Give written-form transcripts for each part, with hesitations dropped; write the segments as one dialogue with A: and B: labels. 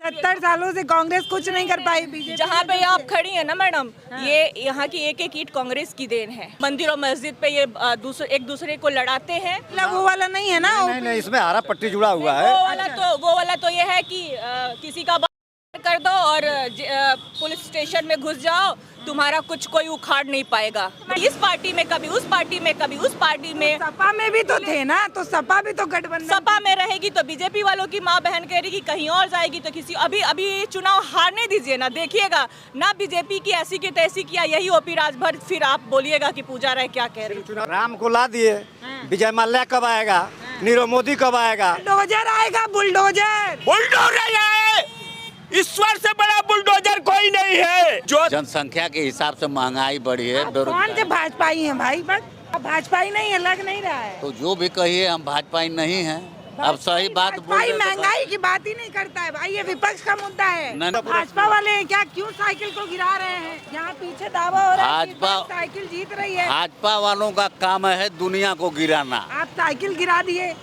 A: 70 सालों से कांग्रेस कुछ नहीं कर पाई। बीजेपी
B: जहाँ पे आप खड़ी है ना मैडम, ये यहाँ की एक ईंट कांग्रेस की देन है। मंदिर और मस्जिद पे ये एक दूसरे को लड़ाते हैं।
A: वो वाला नहीं है ना?
C: नहीं, इसमें हरा पट्टी जुड़ा हुआ है।
B: वो वाला तो ये है कि किसी का कर दो और पुलिस स्टेशन में घुस जाओ, तुम्हारा कुछ कोई उखाड़ नहीं पाएगा। इस पार्टी में कभी, उस पार्टी में कभी, उस पार्टी में।
A: सपा में भी तो थे ना, तो सपा भी तो गठबंधन।
B: सपा में रहेगी तो बीजेपी वालों की माँ बहन कहेगी कहीं और जाएगी तो किसी। अभी चुनाव हारने दीजिए ना, देखिएगा ना बीजेपी की ऐसी की तैसी किया, यही ओपी राजभर, फिर आप बोलिएगा कि पूजा राय क्या कह रही।
C: राम को ला दिए, विजय माल्या कब आएगा, नीरव मोदी कब आएगा?
A: बुलडोजर आएगा, बुलडोजर।
D: बुलडोजर है, ईश्वर से बड़ा बुलडोजर कोई नहीं है। जो
E: जनसंख्या के हिसाब से महंगाई बढ़ी है।
A: कौन से भाजपाई हैं भाई? बस भाजपाई नहीं है, लग नहीं रहा है।
E: तो जो भी कहिए हम भाजपाई नहीं हैं। अब सही बात
A: भाई महंगाई की बात ही नहीं करता है भाई, ये विपक्ष का मुद्दा है। भाजपा वाले क्या क्यों साइकिल को गिरा रहे हैं? यहाँ पीछे दावा हो रहा है कि साइकिल जीत रही है।
E: भाजपा वालों का काम है दुनिया को गिराना।
A: आप साइकिल गिरा दिए।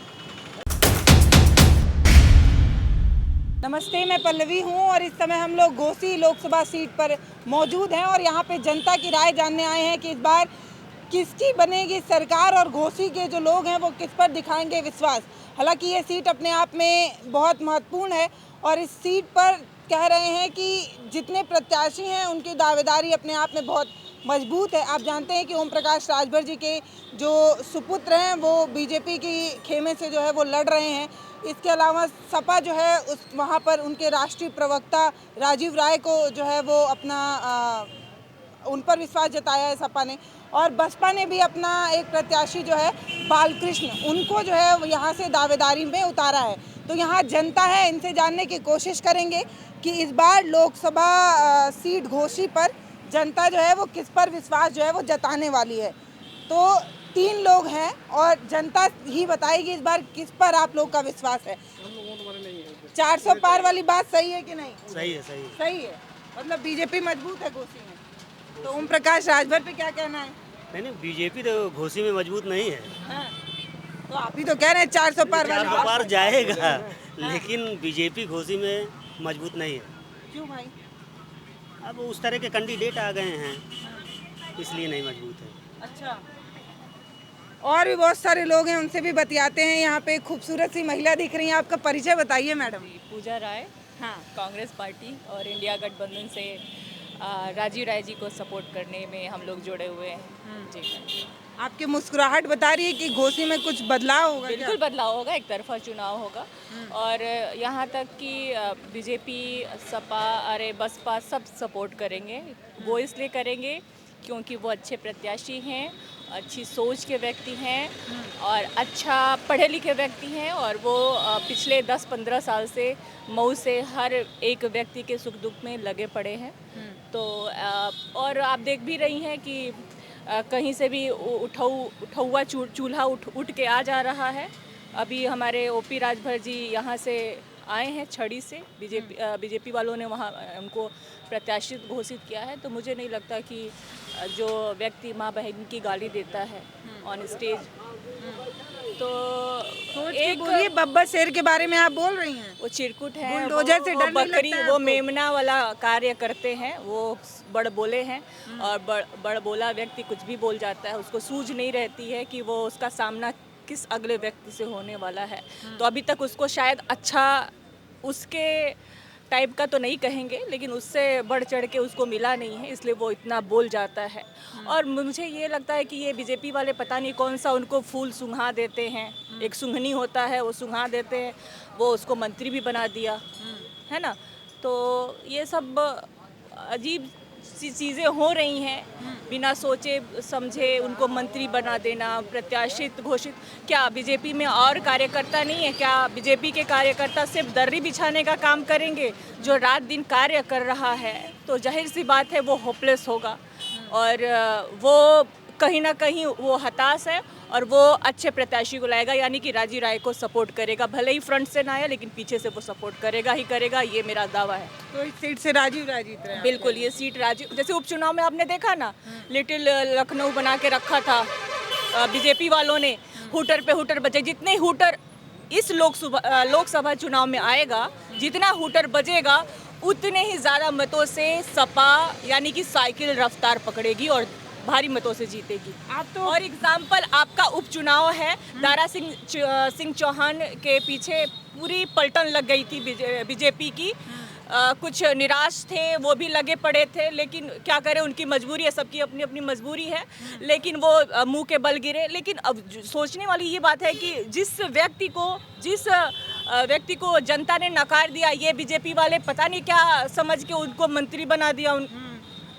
A: नमस्ते, मैं पल्लवी हूँ और इस समय हम लोग घोसी लोकसभा सीट पर मौजूद हैं और यहाँ पे जनता की राय जानने आए हैं कि इस बार किसकी बनेगी सरकार और घोसी के जो लोग हैं वो किस पर दिखाएंगे विश्वास। हालांकि ये सीट अपने आप में बहुत महत्वपूर्ण है और इस सीट पर कह रहे हैं कि जितने प्रत्याशी हैं उनकी दावेदारी अपने आप में बहुत मजबूत है। आप जानते हैं कि ओम प्रकाश राजभर जी के जो सुपुत्र हैं वो बीजेपी की खेमे से जो है वो लड़ रहे हैं। इसके अलावा सपा जो है उस वहाँ पर उनके राष्ट्रीय प्रवक्ता राजीव राय को जो है वो अपना उन पर विश्वास जताया है सपा ने, और बसपा ने भी अपना एक प्रत्याशी जो है बालकृष्ण, उनको जो है यहाँ से दावेदारी में उतारा है। तो यहाँ जनता है, इनसे जानने की कोशिश करेंगे कि इस बार लोकसभा सीट घोसी पर जनता जो है वो किस पर विश्वास जो है वो जताने वाली है। तो 3 लोग हैं और जनता ही बताएगी इस बार किस पर आप लोग का विश्वास है। 400 पार वाली बात सही है कि नहीं?
F: सही है,
A: सही है। मतलब बीजेपी मजबूत है घोसी में। तो ओम प्रकाश राजभर पे क्या कहना है?
F: नहीं, बीजेपी तो घोसी में मजबूत नहीं है।
A: हाँ। तो आप ही तो कह रहे हैं 400 पार वाली।
F: 400 पार जाएगा, लेकिन बीजेपी घोसी में मजबूत नहीं है।
A: क्यों भाई?
F: अब उस तरह के कैंडिडेट आ गए हैं, इसलिए नहीं मजबूत है।
A: अच्छा, और भी बहुत सारे लोग हैं, उनसे भी बतियाते हैं। यहाँ पे खूबसूरत सी महिला दिख रही है, आपका परिचय बताइए मैडम।
B: पूजा राय,
A: हाँ,
B: कांग्रेस पार्टी और इंडिया गठबंधन से राजीव राय जी को सपोर्ट करने में हम लोग जुड़े हुए हैं। जी,
A: आपकी मुस्कुराहट बता रही है कि घोसी में कुछ बदलाव होगा।
B: बिल्कुल बदलाव होगा, एक तरफा चुनाव होगा। और यहाँ तक कि बीजेपी, सपा, अरे बसपा सब सपोर्ट करेंगे। वो इसलिए करेंगे क्योंकि वो अच्छे प्रत्याशी हैं, अच्छी सोच के व्यक्ति हैं और अच्छा पढ़े लिखे व्यक्ति हैं, और वो पिछले 10-15 साल से मऊ से हर एक व्यक्ति के सुख दुख में लगे पड़े हैं। तो और आप देख भी रही हैं कि कहीं से भी उठौआ चूल्हा उठ के आ जा रहा है। अभी हमारे ओपी राजभर जी यहाँ से आए हैं छड़ी से, बीजेपी वालों ने वहाँ उनको प्रत्याशी घोषित किया है। तो मुझे नहीं लगता कि जो व्यक्ति माँ बहन की गाली देता है ऑन स्टेज, तो
A: एक बोलिए, बब्बर शेर के बारे में आप बोल रही हैं।
B: वो चिरकुट है,
A: बुलडोजर से
B: वो
A: डर नहीं
B: बकरी,
A: लगता है
B: वो
A: आपको?
B: मेमना वाला कार्य करते हैं, वो बड़ बोले हैं और बड़ बोला व्यक्ति कुछ भी बोल जाता है, उसको सूझ नहीं रहती है कि वो उसका सामना किस अगले व्यक्ति से होने वाला है। तो अभी तक उसको शायद अच्छा उसके टाइप का तो नहीं कहेंगे, लेकिन उससे बढ़ चढ़ के उसको मिला नहीं है, इसलिए वो इतना बोल जाता है। और मुझे ये लगता है कि ये बीजेपी वाले पता नहीं कौन सा उनको फूल सुंघा देते हैं। एक सुंघनी होता है, वो सुंघा देते हैं, वो उसको मंत्री भी बना दिया है ना। तो ये सब अजीब सी चीज़ें हो रही हैं, बिना सोचे समझे उनको मंत्री बना देना, प्रत्याशित घोषित। क्या बीजेपी में और कार्यकर्ता नहीं है? क्या बीजेपी के कार्यकर्ता सिर्फ दर्री बिछाने का काम करेंगे? जो रात दिन कार्य कर रहा है तो जाहिर सी बात है वो होपलेस होगा, और वो कहीं ना कहीं वो हताश है और वो अच्छे प्रत्याशी को लाएगा, यानी कि राजीव राय को सपोर्ट करेगा। भले ही फ्रंट से ना आए, लेकिन पीछे से वो सपोर्ट करेगा ही करेगा, ये मेरा दावा है।
A: तो इस सीट से राजीव राय जीत रहे हैं?
B: बिल्कुल, ये सीट राजीव, जैसे उपचुनाव में आपने देखा ना, लिटिल लखनऊ बना के रखा था बीजेपी वालों ने, हुटर पे हुटर बचे। जितने हुटर इस लोकसभा चुनाव में आएगा, जितना हुटर बजेगा उतने ही ज़्यादा मतों से सपा यानी कि साइकिल रफ्तार पकड़ेगी और भारी मतों से जीतेगी।
A: आप तो
B: और एग्जाम्पल आपका उपचुनाव है, दारा सिंह चौहान के पीछे पूरी पलटन लग गई थी बीजेपी की। कुछ निराश थे, वो भी लगे पड़े थे, लेकिन क्या करें, उनकी मजबूरी है, सबकी अपनी अपनी मजबूरी है, लेकिन वो मुंह के बल गिरे। लेकिन अब सोचने वाली ये बात है कि जिस व्यक्ति को जनता ने नकार दिया, ये बीजेपी वाले पता नहीं क्या समझ के उनको मंत्री बना दिया।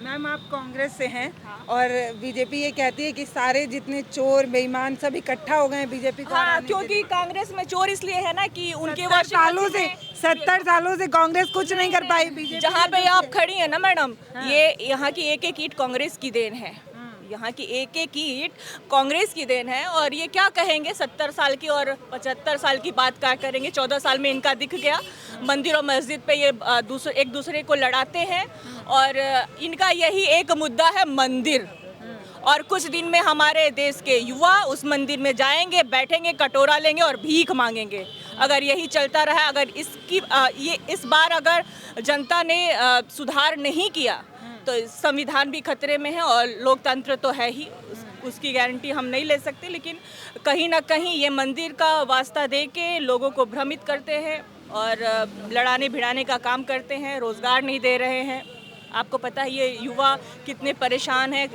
A: मैम आप कांग्रेस से हैं और बीजेपी ये कहती है कि सारे जितने चोर बेईमान सब इकट्ठा हो गए हैं बीजेपी को
B: हाँ,
A: हराने के
B: क्योंकि
A: लिए।
B: कांग्रेस में चोर इसलिए है ना कि उनके
A: 70 सालों से कांग्रेस कुछ नहीं कर पाई। बीजेपी
B: जहाँ पे आप खड़ी है ना मैडम, ये यहाँ की एक एक ईंट कांग्रेस की देन है। यहाँ की एक एक ईंट कांग्रेस की देन है। और ये क्या कहेंगे, 70 साल की और 75 साल की बात क्या करेंगे। 14 साल में इनका दिख गया, मंदिर और मस्जिद पे ये एक दूसरे को लड़ाते हैं और इनका यही एक मुद्दा है, मंदिर। और कुछ दिन में हमारे देश के युवा उस मंदिर में जाएंगे, बैठेंगे, कटोरा लेंगे और भीख मांगेंगे। अगर यही चलता रहा, अगर इस बार अगर जनता ने सुधार नहीं किया तो संविधान भी खतरे में है और लोकतंत्र तो है ही, उसकी गारंटी हम नहीं ले सकते। लेकिन कहीं ना कहीं ये मंदिर का वास्ता दे के लोगों को भ्रमित करते हैं और लड़ाने भिड़ाने का काम करते हैं, रोज़गार नहीं दे रहे हैं। आपको पता है ये युवा कितने परेशान हैं।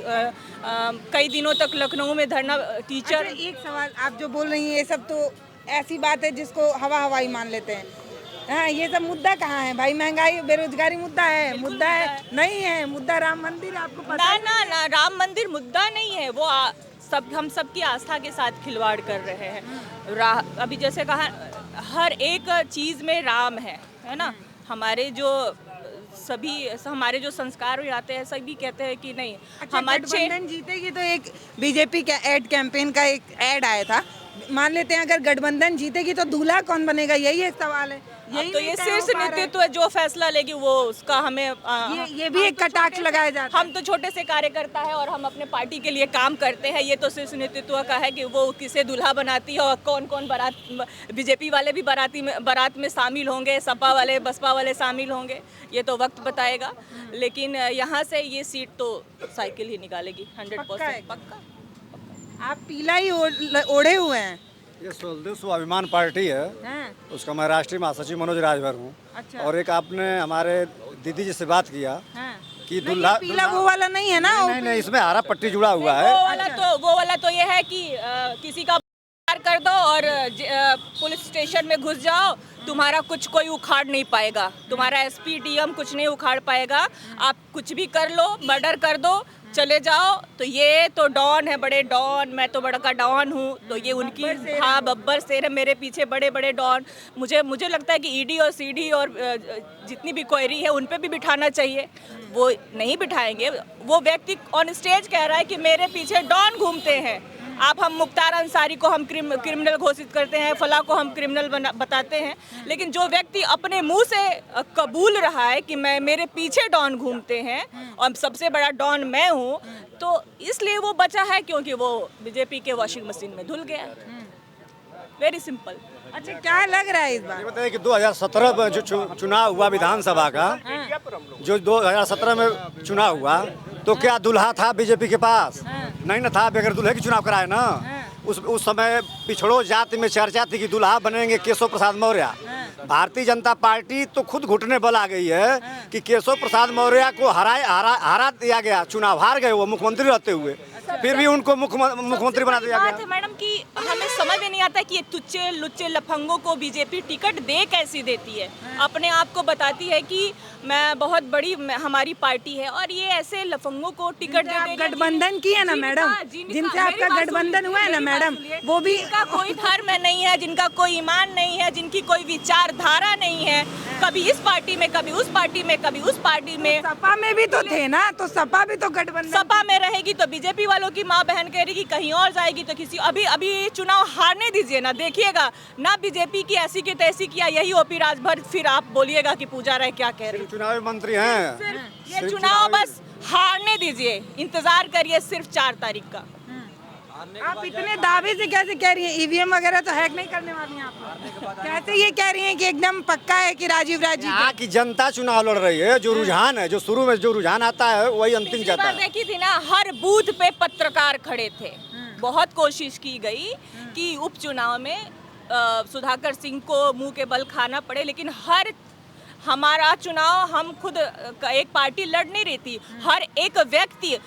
B: कई दिनों तक लखनऊ में धरना टीचर।
A: अच्छा, एक सवाल, आप जो बोल रही हैं ये सब तो ऐसी बात है जिसको हवाई मान लेते हैं। हाँ, ये सब मुद्दा कहाँ है भाई? महंगाई बेरोजगारी मुद्दा है? मुद्दा है नहीं है, मुद्दा राम मंदिर। आपको पता
B: ना
A: है?
B: ना राम मंदिर मुद्दा नहीं है, वो हम सबकी आस्था के साथ खिलवाड़ कर रहे हैं। अभी जैसे कहा, हर एक चीज़ में राम है ना। हमारे जो संस्कार में आते हैं, सभी कहते हैं कि नहीं।
A: अच्छा, गठबंधन जीतेगी तो एक बीजेपी का एड कैंपेन का एक एड आया था, मान लेते हैं अगर गठबंधन जीतेगी तो दूल्हा कौन बनेगा, यही एक सवाल है। यही
B: तो ये शीर्ष नेतृत्व जो फैसला लेगी वो उसका हमें
A: ये भी एक कटाक्ष लगाया जाता है।
B: हम तो छोटे से कार्यकर्ता है और हम अपने पार्टी के लिए काम करते हैं। ये तो शीर्ष नेतृत्व का है कि वो किसे दूल्हा बनाती है और कौन कौन बीजेपी वाले भी बारात में शामिल होंगे, सपा वाले बसपा वाले शामिल होंगे, ये तो वक्त बताएगा। लेकिन यहाँ से ये सीट तो साइकिल ही निकालेगी 100% पक्का।
A: आप पीला ही ओढ़े हुए हैं।
C: ये स्वदेश स्वाभिमान पार्टी है, उसका मैं राष्ट्रीय महासचिव मनोज राजभर हूँ।
A: अच्छा।
C: और एक आपने हमारे दीदी जी से बात किया कि दूल्हा
A: पीला वो वाला नहीं है ना?
C: नहीं, इसमें हरा पट्टी जुड़ा हुआ है।
B: वो वाला तो ये है कि किसी का कर दो और पुलिस स्टेशन में घुस जाओ, तुम्हारा कुछ कोई उखाड़ नहीं पाएगा, तुम्हारा एसपी डीएम कुछ नहीं उखाड़ पाएगा। आप कुछ भी कर लो, मर्डर कर दो, चले जाओ। तो ये तो डॉन है, बड़े डॉन। मैं तो बड़ा का डॉन हूँ, तो ये उनकी हाँ बब्बर शेर है। मेरे पीछे बड़े बड़े डॉन। मुझे लगता है कि ईडी और सीडी और जितनी भी क्वेरी है उन पे भी बिठाना चाहिए। वो नहीं बिठाएंगे। वो व्यक्ति ऑन स्टेज कह रहा है कि मेरे पीछे डॉन घूमते हैं। हम मुख्तार अंसारी को हम क्रिमिनल घोषित करते हैं, फला को हम क्रिमिनल बताते हैं, लेकिन जो व्यक्ति अपने मुंह से कबूल रहा है कि मेरे पीछे डॉन घूमते हैं और सबसे बड़ा डॉन मैं हूँ, तो इसलिए वो बचा है क्योंकि वो बीजेपी के वॉशिंग मशीन में धुल गया। Very simple.
A: अच्छा, क्या लग रहा है इस बार?
C: ये बताइए कि 2017 में जो चुनाव हुआ विधानसभा का, जो 2017 में चुनाव हुआ, तो क्या दूल्हा था बीजेपी के पास? नहीं ना था, बगैर दूल्हे की चुनाव कराए ना। उस समय पिछड़ो जाति में चर्चा थी कि दूल्हा बनेंगे केशव प्रसाद मौर्य। भारतीय जनता पार्टी तो खुद घुटने बल आ गई है कि केशव प्रसाद मौर्य को हरा दिया गया, चुनाव हार गए वो मुख्यमंत्री रहते हुए, फिर भी उनको मुख्यमंत्री बना दिया गया।
B: मैडम की हमें समझ में नहीं आता कि ये तुच्चे लुच्चे लफंगों को बीजेपी टिकट दे कैसी देती है। अपने आप को बताती है कि मैं बहुत बड़ी हमारी पार्टी है और ये ऐसे लफंगों को टिकट दे देगी।
A: गठबंधन की है ना मैडम, जिनसे आपका गठबंधन हुआ है ना मैडम, वो भी
B: जिनका कोई धर्म नहीं है, जिनका कोई ईमान नहीं है, जिनकी कोई विचारधारा नहीं है, कभी इस पार्टी में, कभी उस पार्टी में, कभी उस पार्टी में।
A: सपा में भी तो थे ना, तो सपा भी तो गठबंधन।
B: सपा में रहेगी तो बीजेपी वालों की माँ बहन कहेगी कहीं और जाएगी तो किसी। अभी चुनाव हारने दीजिए ना, देखिएगा ना बीजेपी की ऐसी की तैसी किया, यही ओपी राजभर, फिर आप बोलिएगा कि पूजा राय क्या कह रही।
C: चुनावी मंत्री हैं।
B: ये चुनाव बस हारने दीजिए, इंतजार करिए सिर्फ 4 तारीख का।
A: आप इतने दावे से कैसे कह रही हैं ईवीएम वगैरह तो हैक नहीं करने वाली हैं आप? कैसे ये कह रही हैं कि एकदम पक्का है कि राजीव राजी
C: यहाँ की जनता चुनाव लड़ रही है। जो रुझान है, जो शुरू में जो रुझान आता है वही अंतिम
B: पिछली
C: जाता
B: बार
C: है।
B: देखी थी ना, हर बूथ पे पत्रकार खड़े थे। बहुत कोशिश की गई कि उपचुनाव में सुधाकर सिंह को मुंह के बल खाना पड़े, लेकिन हमारा चुनाव हम खुद एक पार्टी लड़ नहीं रही थी, हर एक व्यक्ति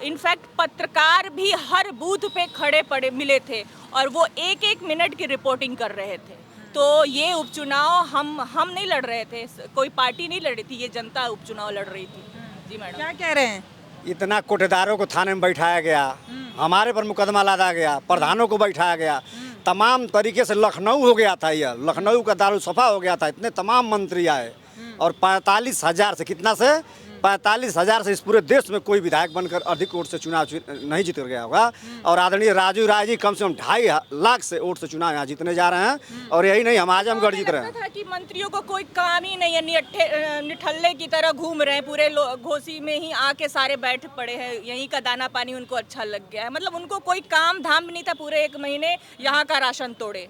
B: इनफैक्ट पत्रकार भी हर बूथ पे खड़े पड़े मिले थे और वो एक एक मिनट की रिपोर्टिंग कर रहे थे। तो ये उपचुनाव हम नहीं लड़ रहे थे, कोई पार्टी नहीं लड़ रही थी, ये जनता उपचुनाव लड़ रही थी। जी मैडम।
A: क्या कह रहे हैं?
C: इतना कोटेदारों को थाने में बैठाया गया, हमारे पर मुकदमा लादा गया, प्रधानों को बैठाया गया, तमाम तरीके से लखनऊ हो गया था। यह लखनऊ का दारुसफा हो गया था। इतने तमाम मंत्री आए और 45,000 से, कितना से 45,000 से इस पूरे देश में कोई विधायक बनकर अधिक वोट से चुनाव नहीं जीत गया होगा। और आदरणीय राजीव राय जी कम से कम 2.5 लाख से वोट से चुनाव यहाँ जीतने जा रहे हैं। और यही नहीं, हम आजमगढ़ जीत रहे हैं।
B: था कि मंत्रियों को कोई काम ही नहीं है, निठल्ले की तरह घूम रहे हैं, पूरे घोसी में ही आके सारे बैठ पड़े हैं, यहीं का दाना पानी उनको अच्छा लग गया है। मतलब उनको कोई काम धाम भी नहीं था, पूरे 1 महीने यहाँ का राशन तोड़े,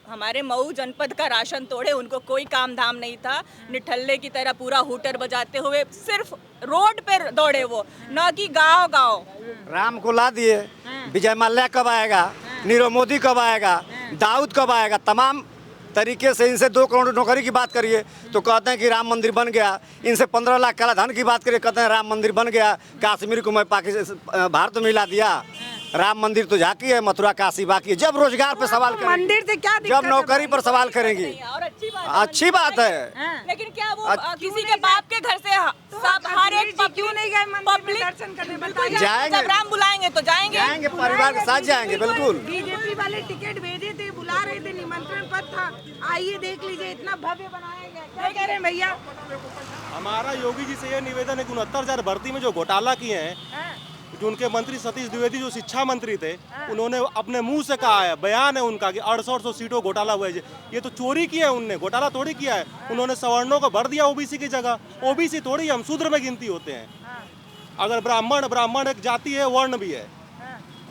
B: हमारे मऊ जनपद का राशन तोड़े, उनको कोई काम धाम नहीं था। निठल्ले की तरह पूरा हूटर बजाते हुए सिर्फ रोड पे दौड़े वो, न कि गांव गांव।
C: राम को ला दिए, विजय माल्या कब आएगा, नीरव मोदी कब आएगा, दाऊद कब आएगा, तमाम तरीके से इनसे 2 करोड़ नौकरी की बात करिए तो कहते हैं कि राम मंदिर बन गया। इनसे 15 लाख काला धन की बात करिए, कहते हैं राम मंदिर बन गया। कश्मीर को मैं पाकिस्तान भारत में मिला दिया। राम मंदिर तो झांकी है, मथुरा काशी बाकी है। जब रोजगार पे सवाल करेंगे,
A: मंदिर से क्या दिक्कत
C: जब
A: है?
C: नौकरी पर सवाल करेंगी,
B: और
C: अच्छी बात है।
B: लेकिन क्या वो किसी के बाप के घर से सब हर एक
A: क्यों नहीं गए मंदिर में दर्शन करने? बताइए।
C: जाएंगे,
B: जब राम बुलाएंगे तो जाएंगे।
C: जाएंगे, परिवार के साथ जाएंगे, बिल्कुल।
A: बीजेपी वाले टिकट भेजे थे, बुला रहे थे, निमंत्रण पत्र था, आइए देख लीजिए, इतना भव्य बनाया गया। क्या कह रहे हैं भैया?
G: हमारा योगी जी से यह निवेदन है कि 69,000 भर्ती में जो घोटाला किए हैं, जो उनके मंत्री सतीश द्विवेदी जो शिक्षा मंत्री थे, उन्होंने अपने मुंह से कहा है, बयान है उनका कि 6800 सीटों घोटाला हुआ है। ये तो चोरी किया है उनने, घोटाला थोड़ी किया है। उन्होंने सवर्णों को भर दिया ओबीसी की जगह। ओबीसी थोड़ी, हम शूद्र में गिनती होते हैं। अगर ब्राह्मण एक जाति है, वर्ण भी है,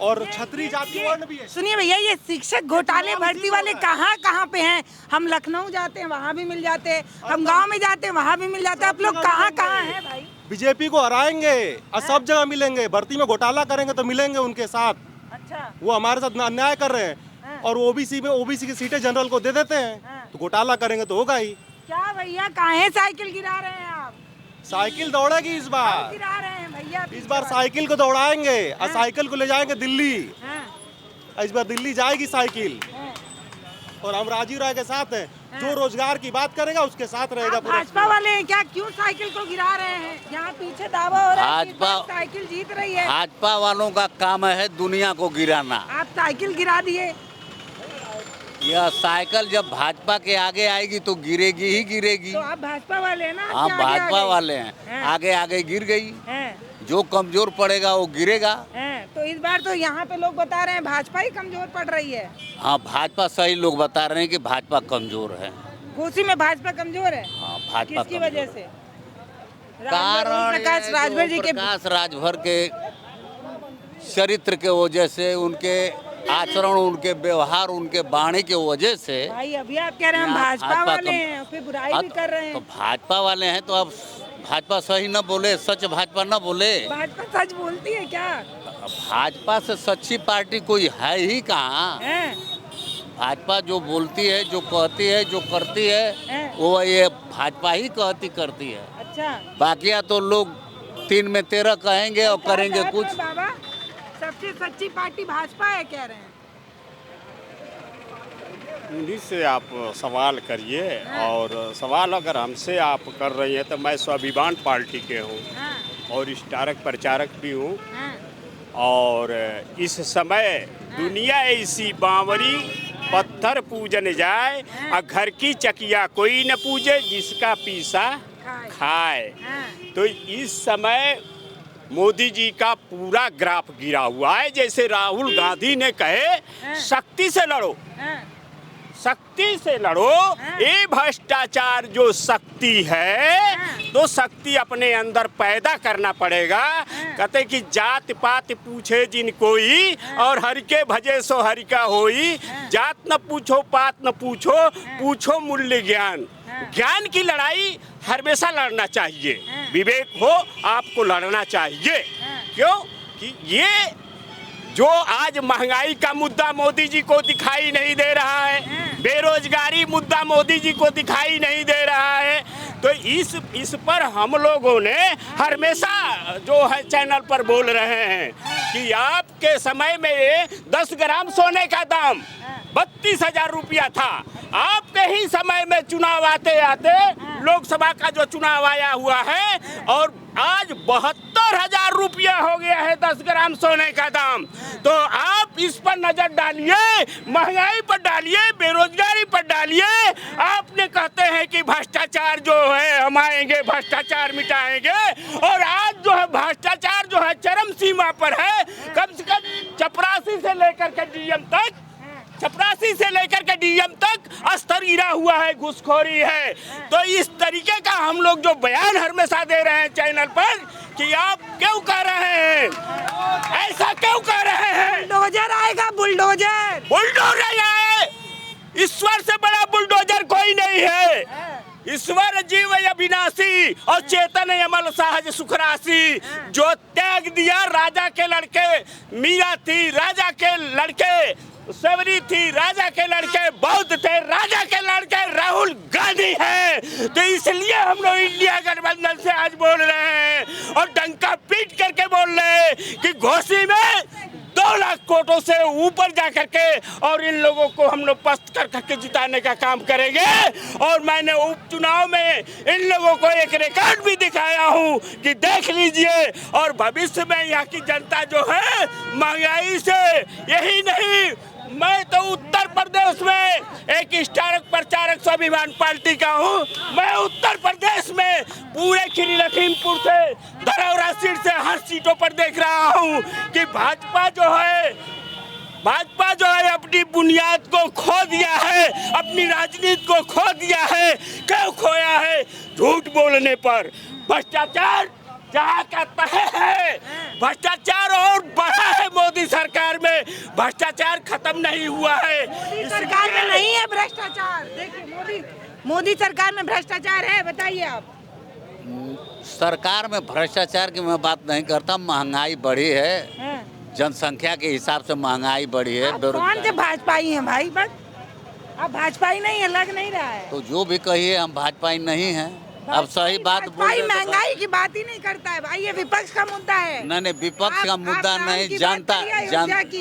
G: और क्षत्रिय जाति वर्ण भी है।
A: सुनिए भैया, ये शिक्षक घोटाले भर्ती वाले कहाँ कहाँ पे हैं? हम लखनऊ जाते हैं, वहाँ भी मिल जाते हैं, हम गांव में जाते हैं, वहाँ भी मिल जाते हैं। आप लोग कहाँ कहाँ हैं भाई?
G: बीजेपी को हराएंगे और सब जगह मिलेंगे। भर्ती में घोटाला करेंगे तो मिलेंगे उनके साथ।
A: अच्छा,
G: वो हमारे साथ अन्याय कर रहे हैं और ओबीसी में ओबीसी की सीटें जनरल को दे देते हैं, तो घोटाला करेंगे तो होगा ही।
A: क्या भैया, काहे साइकिल गिरा रहे हैं आप?
G: साइकिल दौड़ेगी इस बार।
A: गिरा रहे हैं भैया,
G: इस बार साइकिल को दौड़ाएंगे और साइकिल को ले जाएंगे दिल्ली। इस बार दिल्ली जाएगी साइकिल और हम राजीव राय के साथ हैं। जो रोजगार की बात करेगा उसके साथ रहेगा।
A: भाजपा वाले हैं क्या? क्यों साइकिल को गिरा रहे हैं? यहाँ पीछे दावा हो रहा है कि इस बार साइकिल जीत रही है।
E: भाजपा वालों का काम है दुनिया को गिराना।
A: आप साइकिल गिरा दिए।
E: यह साइकिल जब भाजपा के आगे आएगी तो गिरेगी ही गिरेगी।
A: तो आप भाजपा वाले हैं ना?
E: हाँ,
A: आगे
E: भाजपा
A: आगे।
E: वाले हैं, आगे आगे गिर गई।
A: हैं।
E: जो कमजोर पड़ेगा वो गिरेगा।
A: हैं। तो इस बार तो यहाँ पे लोग बता रहे हैं भाजपा ही कमजोर पड़ रही है।
E: हाँ, भाजपा सही लोग बता रहे हैं कि भाजपा कमजोर है।
A: घोसी में भाजपा कमजोर है।
E: हाँ, भाजपा
A: किसकी वजह से?
E: कारण
A: प्रकाश राजभर जी के
E: प्रकाश राजभर के चरित्र के वजह से, उनके आचरण, उनके व्यवहार, उनके वाणी के वजह से।
A: भाई अभी आप कह रहे हैं हम भाजपा वाले हैं, फिर बुराई भी कर रहे हैं।
E: तो भाजपा वाले हैं तो अब भाजपा सही न बोले, सच भाजपा न बोले।
A: भाजपा सच बोलती है क्या?
E: भाजपा से सच्ची पार्टी कोई है ही कहाँ। भाजपा जो बोलती है, जो कहती है, जो करती है, वो ये भाजपा ही कहती करती है।
A: अच्छा,
E: बाकी तो लोग 3 में 13 कहेंगे और करेंगे कुछ।
A: बाबा, सबसे सच्ची पार्टी भाजपा है कह रहे हैं।
H: उन्हीं से आप सवाल करिए। और सवाल अगर हमसे आप कर रही हैं तो मैं स्वाभिमान पार्टी के हूँ और स्टारक प्रचारक भी हूँ। और इस समय दुनिया ऐसी बावरी, पत्थर पूजन जाए और घर की चकिया कोई न पूजे, जिसका पीसा खाए। तो इस समय मोदी जी का पूरा ग्राफ गिरा हुआ है। जैसे राहुल गांधी ने कहे शक्ति से लड़ो,
D: शक्ति से लड़ो। ये भ्रष्टाचार जो शक्ति है तो शक्ति अपने अंदर पैदा करना पड़ेगा। कहते कि जात पात पूछे जिन कोई और हरि के भजे सो हरि का होई। जात न पूछो पात न पूछो, पूछो मूल्य ज्ञान। ज्ञान की लड़ाई हमेशा लड़ना चाहिए, विवेक हो आपको लड़ना चाहिए। क्यों कि ये जो आज महंगाई का मुद्दा मोदी जी को दिखाई नहीं दे रहा है, बेरोजगारी मुद्दा मोदी जी को दिखाई नहीं दे रहा है, तो इस पर हम लोगों ने हमेशा जो है चैनल पर बोल रहे हैं कि आपके समय में 10 ग्राम सोने का दाम 32,000 रुपया था। आपके ही समय में चुनाव आते आते लोकसभा का जो चुनाव आया हुआ है और आज 72,000 रुपया हो गया है 10 ग्राम सोने का दाम। तो आप इस पर नजर डालिए, महंगाई पर डालिए, बेरोजगारी पर डालिए। आपने कहते हैं कि भ्रष्टाचार जो है हम आएंगे, भ्रष्टाचार मिटाएंगे, और आज जो है भ्रष्टाचार जो है चरम सीमा पर है। कम से कम चपरासी से लेकर के डीएम तक स्तर गिरा हुआ है, घुसखोरी है। तो इस तरीके का हम लोग जो बयान हमेशा दे रहे हैं चैनल पर कि आप क्यों कह रहे हैं, ऐसा क्यों कह रहे हैं?
A: बुलडोजर आएगा,
D: बुलडोजर आए। ईश्वर से बड़ा बुलडोजर कोई नहीं है। ईश्वर जीव अविनाशी और चेतन अमल सहज सुखराशि। जो त्याग दिया राजा के लड़के, मीरा थी राजा के लड़के, सबरी थी राजा के लड़के, बौद्ध थे राजा के लड़के, राहुल गांधी है। तो इसलिए हम लोग इंडिया गठबंधन से आज बोल रहे हैं और डंका पीट करके बोल रहे हैं कि घोसी में 2 लाख वोटों से ऊपर जा करके और इन लोगों को हम लोग पस्त कर करके जिताने का काम करेंगे। और मैंने उपचुनाव में इन लोगों को एक रिकॉर्ड भी दिखाया हूं कि देख लीजिए। और भविष्य में यहाँ की जनता जो है महंगाई से, यही नहीं, मैं तो उत्तर प्रदेश में एक स्टार प्रचारक स्वाभिमान पार्टी का हूँ। मैं उत्तर प्रदेश में पूरे खीरी लखीमपुर से, धरौरा सीट से हर सीटों पर देख रहा हूँ कि भाजपा जो है अपनी बुनियाद को खो दिया है, अपनी राजनीति को खो दिया है। क्यों खोया है? झूठ बोलने पर। भ्रष्टाचार जहाँ का तह है, भ्रष्टाचार और बढ़ा है मोदी सरकार में, भ्रष्टाचार खत्म नहीं हुआ है।
A: मोदी सरकार में नहीं है भ्रष्टाचार। देखिए मोदी सरकार में भ्रष्टाचार है, बताइए आप।
E: सरकार में भ्रष्टाचार की मैं बात नहीं करता। महंगाई बढ़ी है, जनसंख्या के हिसाब से महंगाई बढ़ी है।
A: कौन से भाजपाई हैं भाई? बस अब भाजपाई नहीं है, लग नहीं रहा है।
E: तो जो भी कहिए हम भाजपाई नहीं हैं। अब सही बात
A: भाई महंगाई की बात ही नहीं करता है भाई, ये विपक्ष का मुद्दा है।
E: नहीं, विपक्ष का मुद्दा नहीं,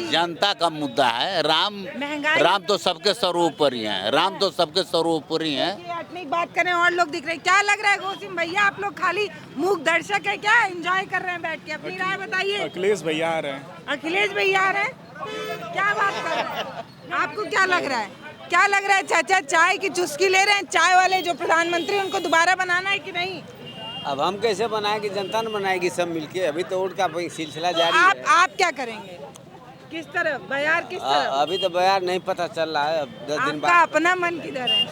E: जनता का मुद्दा है। राम तो सबके सर्वोपरि हैं, राम तो सबके सर्वोपरि हैं।
A: अपनी बात करें और लोग दिख रहे हैं, क्या लग रहा है घोषिम भैया? आप लोग खाली मूक दर्शक है क्या? एंजॉय कर रहे हैं बैठ के? अपनी राय बताइए।
I: अखिलेश भैया आ रहे हैं।
A: अखिलेश भैया आ रहे हैं, क्या बात कर रहे हैं? आपको क्या लग रहा है? क्या लग रहा है चाचा? चाय की चुस्की ले रहे हैं चाय वाले जो प्रधानमंत्री, उनको दोबारा बनाना है कि नहीं?
J: अब हम कैसे बनाएंगे? जनता ने बनाएगी सब मिलके। अभी तो वोट का सिलसिला जारी है।
A: आप क्या करेंगे? किस तरफ बयार, किस तरफ?
J: अभी तो बयार नहीं पता चल रहा है। 10 दिन बाद
A: अपना मन किधर है?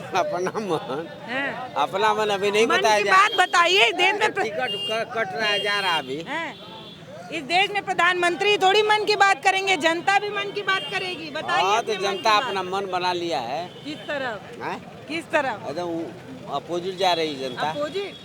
J: अपना मन अभी नहीं बताया जा रहा।
A: बात बताइए। देश में
J: टिकट कट रहा है, जा रहा अभी।
A: इस देश में प्रधानमंत्री थोड़ी मन की बात करेंगे, जनता भी मन की बात करेगी। बताइए।
J: तो जनता अपना मन बना लिया है।
A: किस तरफ? किस तरफ?
J: एकदम अपोजिट जा रही जनता।
A: अपोजिट?